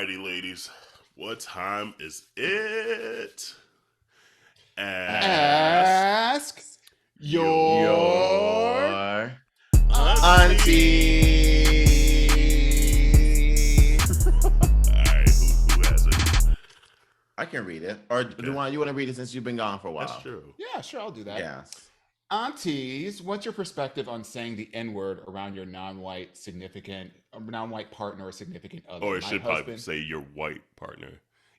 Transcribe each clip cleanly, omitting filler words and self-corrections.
Alrighty, ladies. What time is it? Ask Ask your Your auntie. auntie. Alright, who has it? I can read it. Or do Okay, you want to read it since you've been gone for a that's while? true. Yeah, sure, I'll do that. Yes. Aunties, what's your perspective on saying the N word around your non-white partner or significant other? Or it My should probably husband, say your white partner.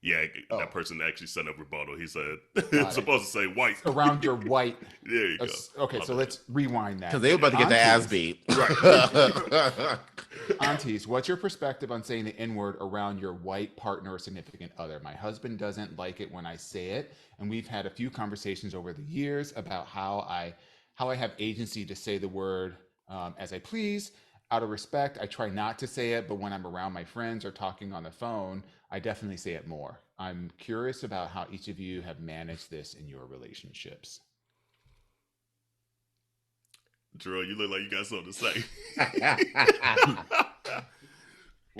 Yeah, that oh, person actually sent a rebuttal. He said it's got it. supposed to say white. Around your white. There you go. Okay, My so bad. let's rewind Because that. they were about to get their ass Aunties, beat. Right. aunties, what's your perspective on saying the N word around your white partner or significant other? My husband doesn't like it when I say it, and we've had a few conversations over the years about how I have agency to say the word as I please. Out of respect, I try not to say it, but when I'm around my friends or talking on the phone, I definitely say it more. I'm curious about how each of you have managed this in your relationships. Drew, you look like you got something to say.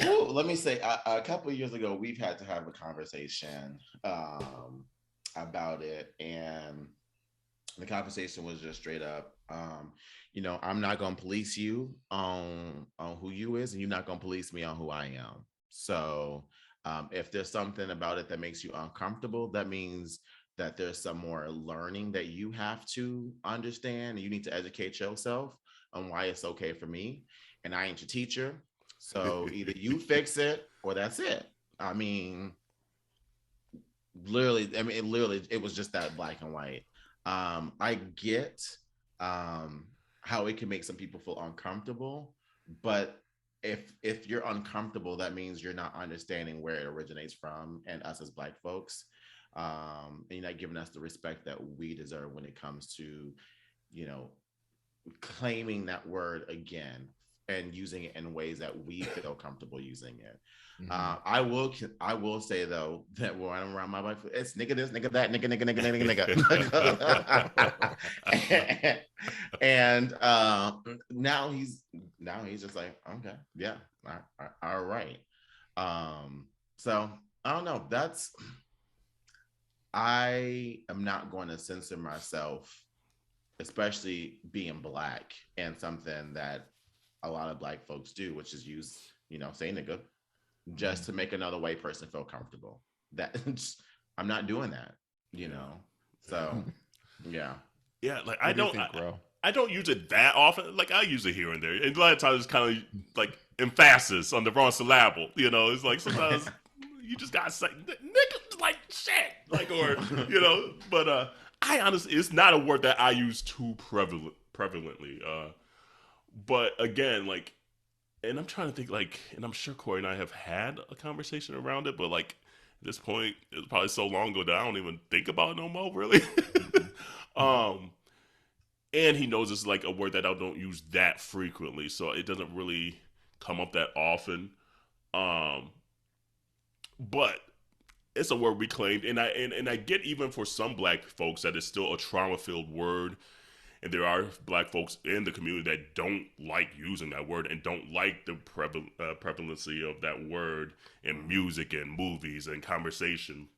Ooh, let me say, a couple of years ago, we've had to have a conversation about it, and the conversation was just straight up. I'm not gonna police you on who you is, and you're not gonna police me on who I am. So, if there's something about it that makes you uncomfortable, that means that there's some more learning that you have to understand, and you need to educate yourself on why it's okay for me. And I ain't your teacher, so either you fix it or that's it. I mean, it was just that black and white. I get um how it can make some people feel uncomfortable, but if you're uncomfortable, that means you're not understanding where it originates from, and us as black folks, and you're not giving us the respect that we deserve when it comes to, you know, claiming that word again and using it in ways that we feel comfortable using it. Mm-hmm. I will say though that when I'm around my wife, it's nigga this, nigga that, nigga. And now he's just like, okay, yeah, all right. So I don't know. I am not going to censor myself, especially being black, and something that a lot of black folks do, which is use, say nigga, just to make another white person feel comfortable. That I'm not doing that, you know. So yeah. Yeah, like What do you think, bro? I don't use it that often. Like I use it here and there, and a lot of times it's kind of like emphasis on the wrong syllable. It's like sometimes you just gotta say nigga, like shit, like or But I honestly, it's not a word that I use too prevalently. But again, like, and I'm trying to think, like, and I'm sure Corey and I have had a conversation around it, but like at this point, it's probably so long ago that I don't even think about it no more, really. um, and he knows it's like a word that I don't use that frequently, so it doesn't really come up that often. Um, but it's a word we claimed, and I get even for some black folks that it's still a trauma filled word, and there are black folks in the community that don't like using that word and don't like the prevalency of that word in music and movies and conversation.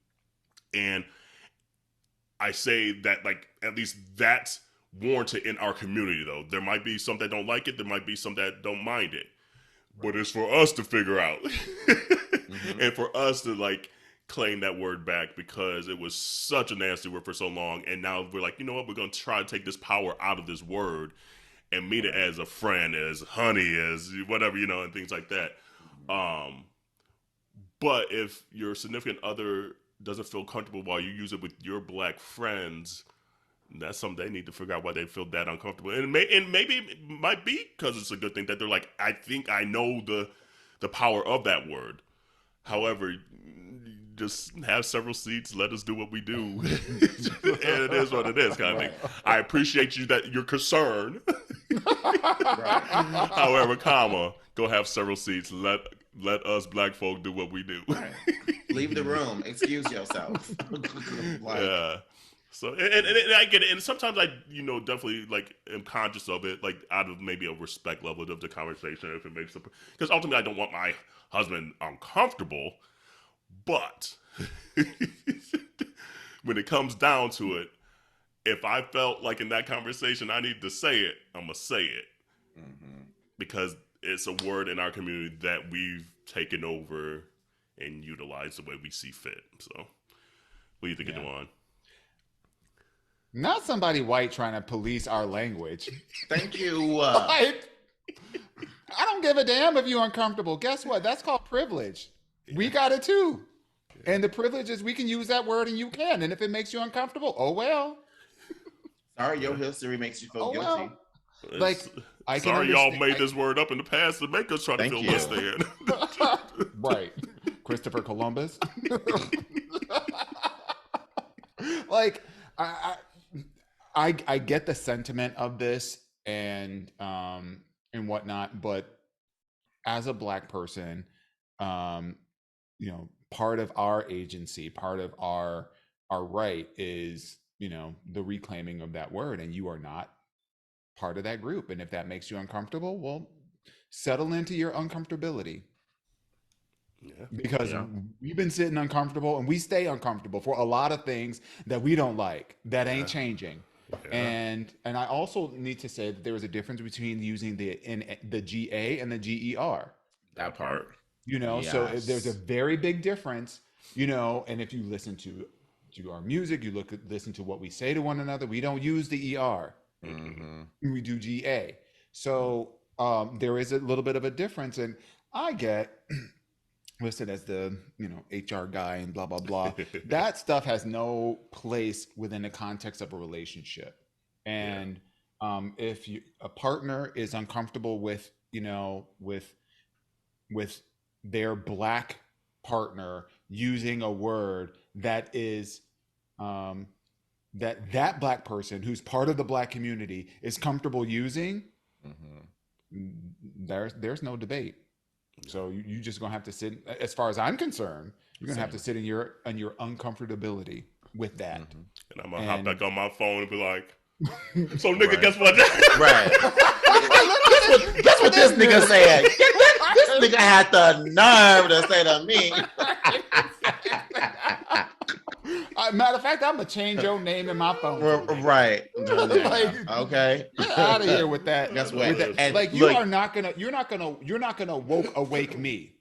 And I say that, like, at least that's warranted in our community, though. There might be some that don't like it. There might be some that don't mind it. But it's for us to figure out. And for us to, like, claim that word back because it was such a nasty word for so long. And now we're like, you know what? We're going to try to take this power out of this word and meet it as a friend, as honey, as whatever, and things like that. But if your significant other doesn't feel comfortable while you use it with your black friends, that's something they need to figure out why they feel that uncomfortable. And maybe it might be because it's a good thing that they're like, I think I know the power of that word. However, just have several seats. Let us do what we do, and it is what it is, kind of thing. I appreciate your concern. Right. However, go have several seats. Let us black folk do what we do. Right. Leave the room. Excuse yourself. Yeah. So and I get it, and sometimes I definitely like am conscious of it, like out of maybe a respect level of the conversation, if it makes because ultimately I don't want my husband uncomfortable. But when it comes down to it, if I felt like in that conversation I need to say it, I'm going to say it. Mm-hmm. Because it's a word in our community that we've taken over and utilized the way we see fit. So, what do you think, Dewan? Not somebody white trying to police our language. Thank you. Like, I don't give a damn if you're uncomfortable. Guess what? That's called privilege. We got it too. And the privilege is we can use that word and you can. And if it makes you uncomfortable, oh well. Sorry, your history makes you feel guilty. Well. Like, I can sorry y'all made this word up in the past to make us try to feel less than. Right. Christopher Columbus. Like, I get the sentiment of this and whatnot, but as a Black person, you know, part of our agency, part of our right is, you know, the reclaiming of that word, and you are not part of that group. And if that makes you uncomfortable, well, settle into your uncomfortability. Yeah. Because we've been sitting uncomfortable and we stay uncomfortable for a lot of things that we don't like, that ain't changing. Yeah. And I also need to say that there is a difference between using the GA and the GER. That part. You know, so there's a very big difference, you know, and if you listen to our music, you listen to what we say to one another, we don't use the ER. Mm-hmm. We do GA. So there is a little bit of a difference, and I get listed as the, you know, HR guy and blah, blah, blah. That stuff has no place within the context of a relationship. And if a partner is uncomfortable with, you know, with their Black partner using a word that is that Black person who's part of the Black community is comfortable using, there's no debate. So you just gonna have to sit. As far as I'm concerned, you're gonna have to sit in your uncomfortability with that. And I'm gonna hop back on my phone and be like, "So nigga, guess what?" Right. Guess what this nigga said. This nigga had the nerve to say to me. Matter of fact, I'm gonna change your name in my phone. Right. Like, okay. Get out of here with that. Guess what? And like you're not gonna woke awake me.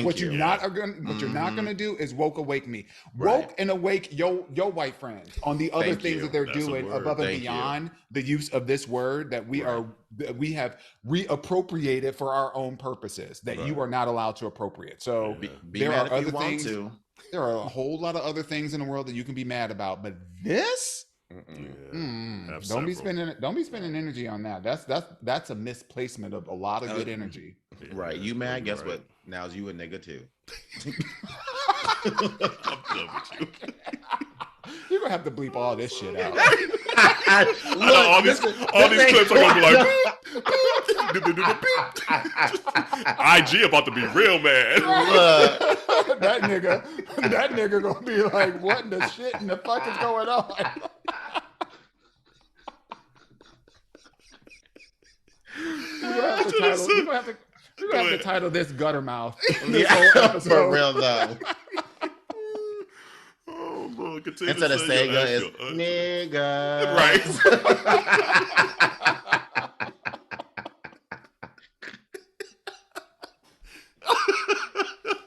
What you're not gonna do is woke awake me. Woke and awake your white friends on the other things that they're doing above and beyond the use of this word that we have reappropriated for our own purposes that you are not allowed to appropriate. So there are other things. There are a whole lot of other things in the world that you can be mad about, but this, don't be spending energy on that. That's a misplacement of a lot of good energy. Right. You mad? Guess what? Now you a nigga too. I'm done with you. You're gonna have to bleep all this shit out. Look, all these clips are gonna be like IG about to be real mad. That nigga gonna be like, what in the shit in the fuck is going on? You're gonna have to title this Gutter Mouth. This whole episode. For real though. Oh Lord, instead of Sega, it's nigga. Right.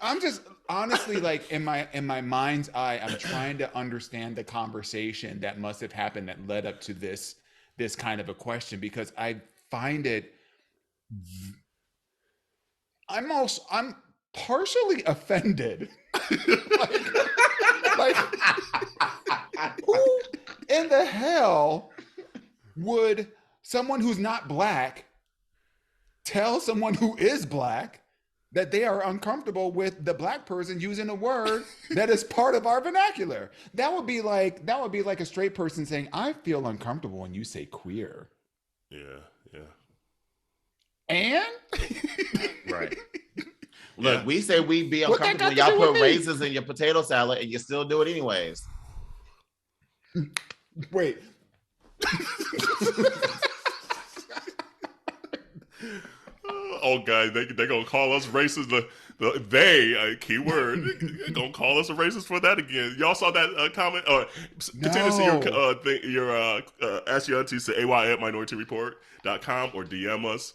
I'm just honestly like in my mind's eye, I'm trying to understand the conversation that must have happened that led up to this kind of a question, because I find it. I'm partially offended. like, who in the hell would someone who's not Black tell someone who is Black that they are uncomfortable with the Black person using a word that is part of our vernacular? That would be like a straight person saying, "I feel uncomfortable when you say queer." Yeah. And right. Look, we say we be uncomfortable. Y'all put raisins in your potato salad, and you still do it anyways. Wait. Oh, guys, they're gonna call us racist. They, keyword, gonna call us a racist for that again. Y'all saw that comment? Or continue to see your Ask Yo Aunteas to AY at minorityReport.com or DM us